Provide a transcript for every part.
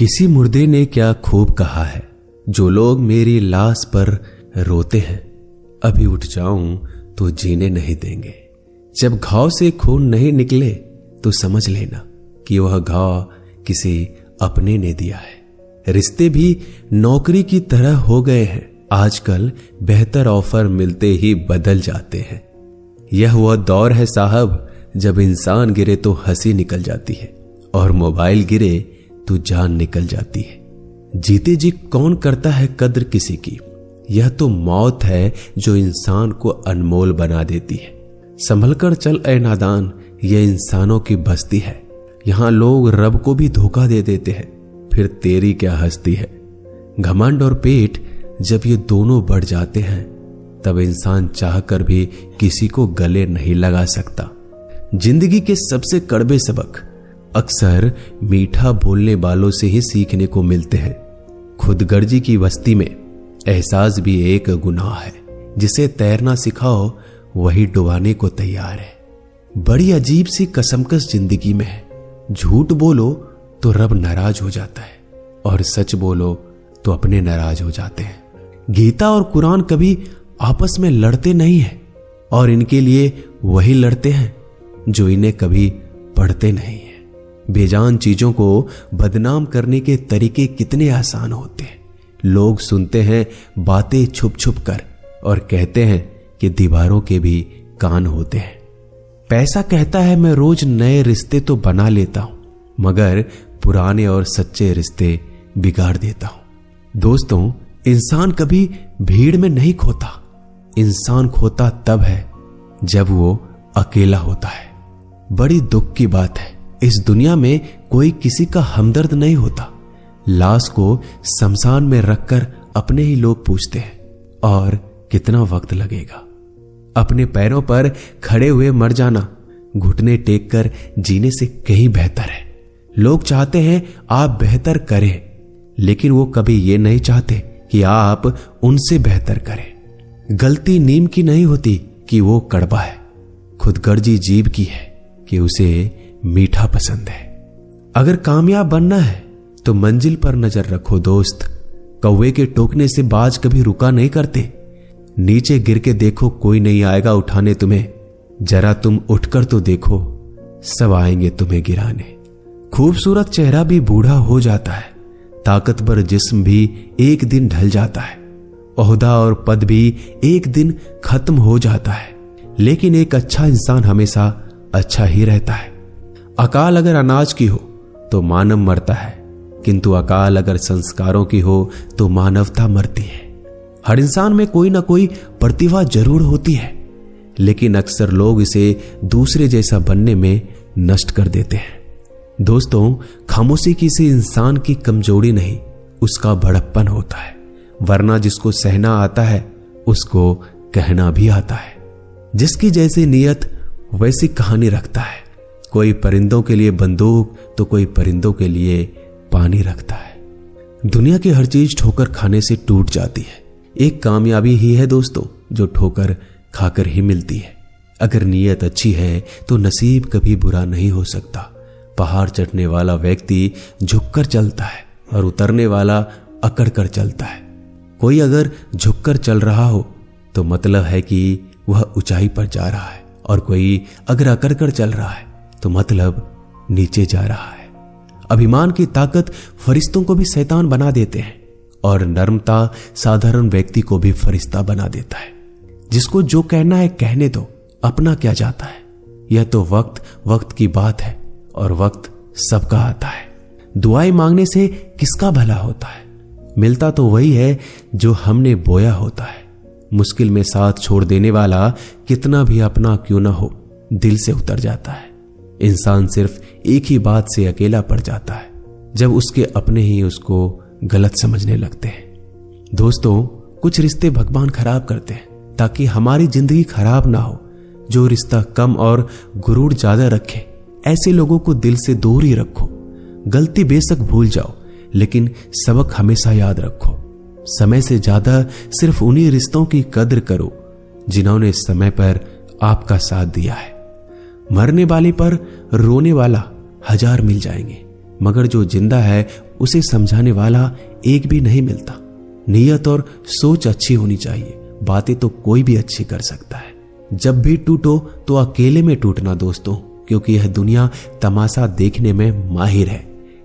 किसी मुर्दे ने क्या खूब कहा है, जो लोग मेरी लाश पर रोते हैं, अभी उठ जाऊं तो जीने नहीं देंगे। जब घाव से खून नहीं निकले तो समझ लेना कि वह घाव किसी अपने ने दिया है। रिश्ते भी नौकरी की तरह हो गए हैं, आजकल बेहतर ऑफर मिलते ही बदल जाते हैं। यह वह दौर है साहब, जब इंसान गिरे तो हंसी निकल जाती है और मोबाइल गिरे तो जान निकल जाती है। जीते जी कौन करता है कद्र किसी की, यह तो मौत है जो इंसान को अनमोल बना देती है। संभल कर चल ए नादान, यह इंसानों की बस्ती है। यहां लोग रब को भी धोखा दे देते हैं, फिर तेरी क्या हस्ती है। घमंड और पेट जब ये दोनों बढ़ जाते हैं, तब इंसान चाहकर भी किसी को गले नहीं लगा सकता। जिंदगी के सबसे कड़वे सबक अक्सर मीठा बोलने वालों से ही सीखने को मिलते हैं। खुदगर्जी की बस्ती में एहसास भी एक गुनाह है। जिसे तैरना सिखाओ वही डुबाने को तैयार है। बड़ी अजीब सी कसमकस जिंदगी में है। झूठ बोलो तो रब नाराज हो जाता है और सच बोलो तो अपने नाराज हो जाते हैं। गीता और कुरान कभी आपस में लड़ते नहीं हैं और इनके लिए वही लड़ते हैं जो इन्हें कभी पढ़ते नहीं हैं। बेजान चीजों को बदनाम करने के तरीके कितने आसान होते हैं। लोग सुनते हैं बातें छुप छुप कर और कहते हैं कि दीवारों के भी कान होते हैं। पैसा कहता है मैं रोज नए रिश्ते तो बना लेता हूं, मगर पुराने और सच्चे रिश्ते बिगाड़ देता हूं। दोस्तों, इंसान कभी भीड़ में नहीं खोता। इंसान खोता तब है जब वो अकेला होता है। बड़ी दुख की बात है, इस दुनिया में कोई किसी का हमदर्द नहीं होता। लाश को शमशान में रखकर अपने ही लोग पूछते हैं, और कितना वक्त लगेगा। अपने पैरों पर खड़े हुए मर जाना घुटने टेक कर जीने से कहीं बेहतर है। लोग चाहते हैं आप बेहतर करें, लेकिन वो कभी ये नहीं चाहते कि आप उनसे बेहतर करें। गलती नीम की नहीं होती कि वो कड़वा है, खुदगर्जी जीव की है कि उसे मीठा पसंद है। अगर कामयाब बनना है तो मंजिल पर नजर रखो दोस्त। कौवे के टोकने से बाज कभी रुका नहीं करते। नीचे गिर के देखो, कोई नहीं आएगा उठाने तुम्हें। जरा तुम उठकर तो देखो, सब आएंगे तुम्हें गिराने। खूबसूरत चेहरा भी बूढ़ा हो जाता है, ताकतवर जिस्म भी एक दिन ढल जाता है, ओहदा और पद भी एक दिन खत्म हो जाता है, लेकिन एक अच्छा इंसान हमेशा अच्छा ही रहता है। अकाल अगर अनाज की हो तो मानव मरता है, किंतु अकाल अगर संस्कारों की हो तो मानवता मरती है। हर इंसान में कोई ना कोई प्रतिभा जरूर होती है, लेकिन अक्सर लोग इसे दूसरे जैसा बनने में नष्ट कर देते हैं। दोस्तों, खामोशी किसी इंसान की कमजोरी नहीं, उसका बड़प्पन होता है। वरना जिसको सहना आता है उसको कहना भी आता है। जिसकी जैसी नीयत वैसी कहानी रखता है। कोई परिंदों के लिए बंदूक तो कोई परिंदों के लिए पानी रखता है। दुनिया की हर चीज ठोकर खाने से टूट जाती है। एक कामयाबी ही है दोस्तों जो ठोकर खाकर ही मिलती है। अगर नीयत अच्छी है तो नसीब कभी बुरा नहीं हो सकता। पहाड़ चढ़ने वाला व्यक्ति झुककर चलता है और उतरने वाला अकड़ कर चलता है। कोई अगर झुककर चल रहा हो तो मतलब है कि वह ऊंचाई पर जा रहा है, और कोई अगर अकड़ कर चल रहा है तो मतलब नीचे जा रहा है। अभिमान की ताकत फरिश्तों को भी शैतान बना देते हैं, और नर्मता साधारण व्यक्ति को भी फरिश्ता बना देता है। जिसको जो कहना है कहने दो, अपना क्या जाता है। यह तो वक्त की बात है, और वक्त सबका आता है। दुआएं मांगने से किसका भला होता है। मिलता तो वही है जो हमने बोया होता है। मुश्किल में साथ छोड़ देने वाला कितना भी अपना क्यों ना हो, दिल से उतर जाता है। इंसान सिर्फ एक ही बात से अकेला पड़ जाता है, जब उसके अपने ही उसको गलत समझने लगते हैं। दोस्तों, कुछ रिश्ते भगवान खराब करते हैं ताकि हमारी जिंदगी खराब ना हो। जो रिश्ता कम और गुरूर ज्यादा रखे, ऐसे लोगों को दिल से दूर ही रखो। गलती बेशक भूल जाओ, लेकिन सबक हमेशा याद रखो। समय से ज्यादा सिर्फ उन्हीं रिश्तों की कद्र करो जिन्होंने समय पर आपका साथ दिया है। मरने वाले पर रोने वाला 1000 मिल जाएंगे, मगर जो जिंदा है उसे समझाने वाला एक भी नहीं मिलता। नीयत और सोच अच्छी होनी चाहिए, बातें तो कोई भी अच्छी कर सकता है। जब भी टूटो तो अकेले में टूटना दोस्तों, क्योंकि यह दुनिया तमाशा देखने में माहिर है।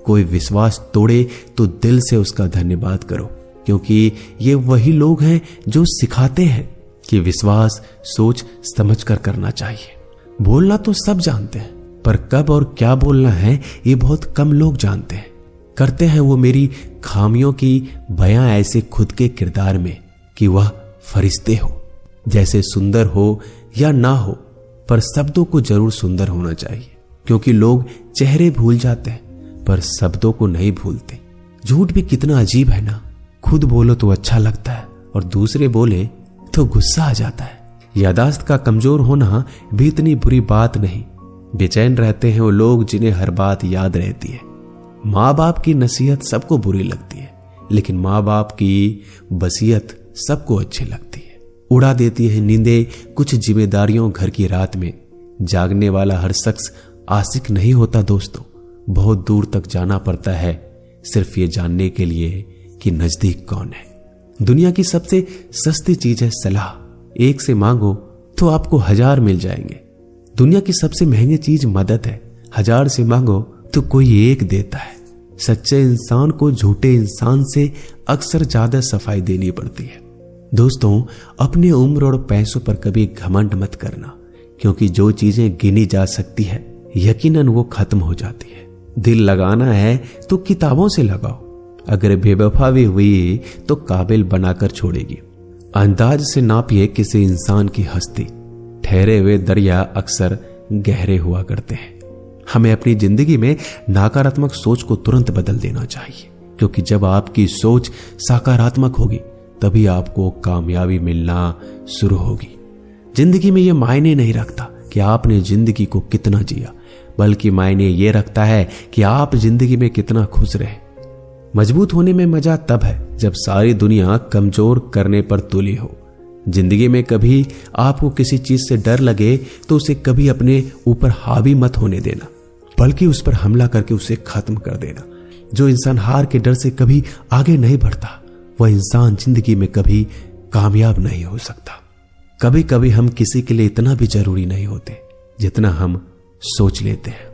कोई विश्वास तोड़े तो दिल से उसका धन्यवाद करो, क्योंकि ये वही लोग हैं जो सिखाते हैं कि विश्वास सोच समझकर करना चाहिए। बोलना तो सब जानते हैं, पर कब और क्या बोलना है ये बहुत कम लोग जानते हैं। करते हैं वो मेरी खामियों की बयां ऐसे खुद के किरदार में कि वह फरिश्ते हो, जैसे सुंदर हो या ना हो, पर शब्दों को जरूर सुंदर होना चाहिए, क्योंकि लोग चेहरे भूल जाते हैं पर शब्दों को नहीं भूलते। झूठ भी कितना अजीब है ना, खुद बोलो तो अच्छा लगता है और दूसरे बोले तो गुस्सा आ जाता है। यादाश्त का कमजोर होना भी इतनी बुरी बात नहीं। बेचैन रहते हैं वो लोग जिन्हें हर बात याद रहती है। माँ बाप की नसीहत सबको बुरी लगती है, लेकिन माँ बाप की वसीयत सबको अच्छी लगती है। उड़ा देती है नींदें कुछ जिम्मेदारियों घर की रात में। जागने वाला हर शख्स आशिक नहीं होता दोस्तों। बहुत दूर तक जाना पड़ता है सिर्फ ये जानने के लिए कि नजदीक कौन है। दुनिया की सबसे सस्ती चीज है सलाह। एक से मांगो तो आपको 1000 मिल जाएंगे। दुनिया की सबसे महंगी चीज मदद है। 1000 से मांगो तो कोई एक देता है। सच्चे इंसान को झूठे इंसान से अक्सर ज्यादा सफाई देनी पड़ती है। दोस्तों, अपनी उम्र और पैसों पर कभी घमंड मत करना, क्योंकि जो चीजें गिनी जा सकती है यकीनन वो खत्म हो जाती है। दिल लगाना है तो किताबों से लगाओ, अगर बेवफा भी हुई तो काबिल बनाकर छोड़ेगी। अंदाज से नापिए किसी इंसान की हस्ती। ठहरे हुए दरिया अक्सर गहरे हुआ करते हैं। हमें अपनी जिंदगी में नकारात्मक सोच को तुरंत बदल देना चाहिए, क्योंकि जब आपकी सोच सकारात्मक होगी तभी आपको कामयाबी मिलना शुरू होगी। जिंदगी में यह मायने नहीं रखता कि आपने जिंदगी को कितना जिया, बल्कि मायने ये रखता है कि आप जिंदगी में कितना खुश रहे। मजबूत होने में मजा तब है जब सारी दुनिया कमजोर करने पर तुली हो। जिंदगी में कभी आपको किसी चीज से डर लगे तो उसे कभी अपने ऊपर हावी मत होने देना, बल्कि उस पर हमला करके उसे खत्म कर देना। जो इंसान हार के डर से कभी आगे नहीं बढ़ता, वह इंसान जिंदगी में कभी कामयाब नहीं हो सकता। कभी कभी हम किसी के लिए इतना भी जरूरी नहीं होते जितना हम सोच लेते हैं।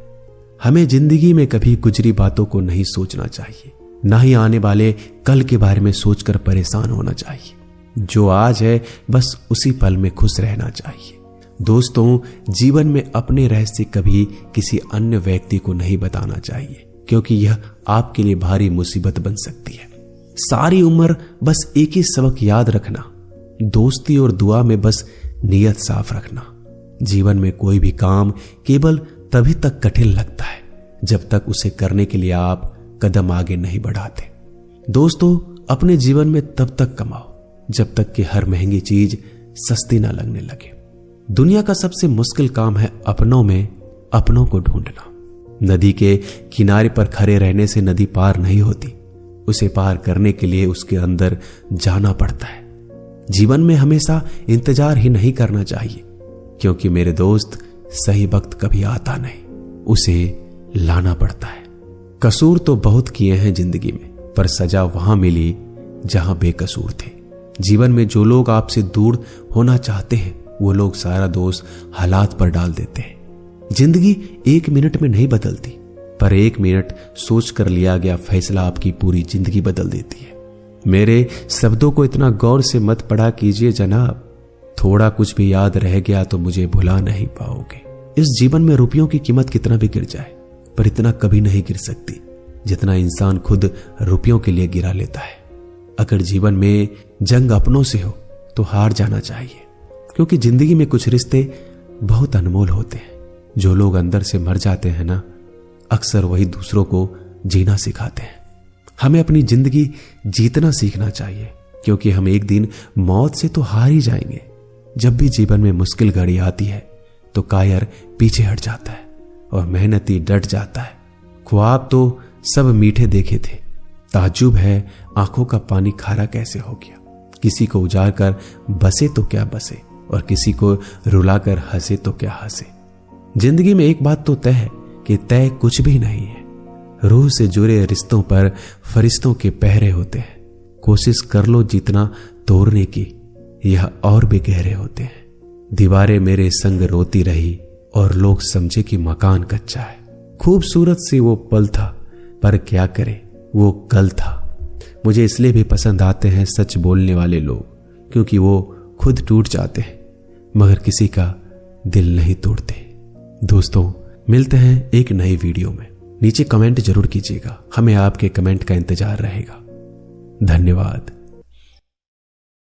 हमें जिंदगी में कभी गुजरी बातों को नहीं सोचना चाहिए, ना ही आने वाले कल के बारे में सोचकर परेशान होना चाहिए। जो आज है बस उसी पल में खुश रहना चाहिए। दोस्तों, जीवन में अपने रहस्य कभी किसी अन्य व्यक्ति को नहीं बताना चाहिए, क्योंकि यह आपके लिए भारी मुसीबत बन सकती है। सारी उम्र बस एक ही सबक याद रखना, दोस्ती और दुआ में बस नीयत साफ रखना। जीवन में कोई भी काम केवल तभी तक कठिन लगता है जब तक उसे करने के लिए आप कदम आगे नहीं बढ़ाते। दोस्तों, अपने जीवन में तब तक कमाओ जब तक कि हर महंगी चीज सस्ती ना लगने लगे। दुनिया का सबसे मुश्किल काम है अपनों में अपनों को ढूंढना। नदी के किनारे पर खड़े रहने से नदी पार नहीं होती, उसे पार करने के लिए उसके अंदर जाना पड़ता है। जीवन में हमेशा इंतजार ही नहीं करना चाहिए, क्योंकि मेरे दोस्त सही वक्त कभी आता नहीं, उसे लाना पड़ता है। कसूर तो बहुत किए हैं जिंदगी में, पर सजा वहां मिली जहां बेकसूर थे। जीवन में जो लोग आपसे दूर होना चाहते हैं वो लोग सारा दोष हालात पर डाल देते हैं। जिंदगी 1 मिनट में नहीं बदलती, पर 1 मिनट सोच कर लिया गया फैसला आपकी पूरी जिंदगी बदल देती है। मेरे शब्दों को इतना गौर से मत पढ़ा कीजिए जनाब, थोड़ा कुछ भी याद रह गया तो मुझे भुला नहीं पाओगे। इस जीवन में रुपयों की कीमत कितना भी गिर जाए, पर इतना कभी नहीं गिर सकती जितना इंसान खुद रुपयों के लिए गिरा लेता है। अगर जीवन में जंग अपनों से हो तो हार जाना चाहिए, क्योंकि जिंदगी में कुछ रिश्ते बहुत अनमोल होते हैं। जो लोग अंदर से मर जाते हैं ना, अक्सर वही दूसरों को जीना सिखाते हैं। हमें अपनी जिंदगी जीतना सीखना चाहिए, क्योंकि हम एक दिन मौत से तो हार ही जाएंगे। जब भी जीवन में मुश्किल घड़ी आती है तो कायर पीछे हट जाता है और मेहनती डट जाता है। ख्वाब तो सब मीठे देखे थे, ताज्जुब है आंखों का पानी खारा कैसे हो गया। किसी को उजाड़ कर बसे तो क्या बसे, और किसी को रुलाकर हंसे तो क्या हंसे। जिंदगी में एक बात तो तय है कि तय कुछ भी नहीं है। रूह से जुड़े रिश्तों पर फरिश्तों के पहरे होते हैं। कोशिश कर लो जितना तोड़ने की, यह और भी गहरे होते हैं। दीवारें मेरे संग रोती रही और लोग समझे कि मकान कच्चा है। खूबसूरत सी वो पल था, पर क्या करे वो कल था। मुझे इसलिए भी पसंद आते हैं सच बोलने वाले लोग, क्योंकि वो खुद टूट जाते हैं मगर किसी का दिल नहीं तोड़ते। दोस्तों, मिलते हैं एक नई वीडियो में। नीचे कमेंट जरूर कीजिएगा, हमें आपके कमेंट का इंतजार रहेगा। धन्यवाद।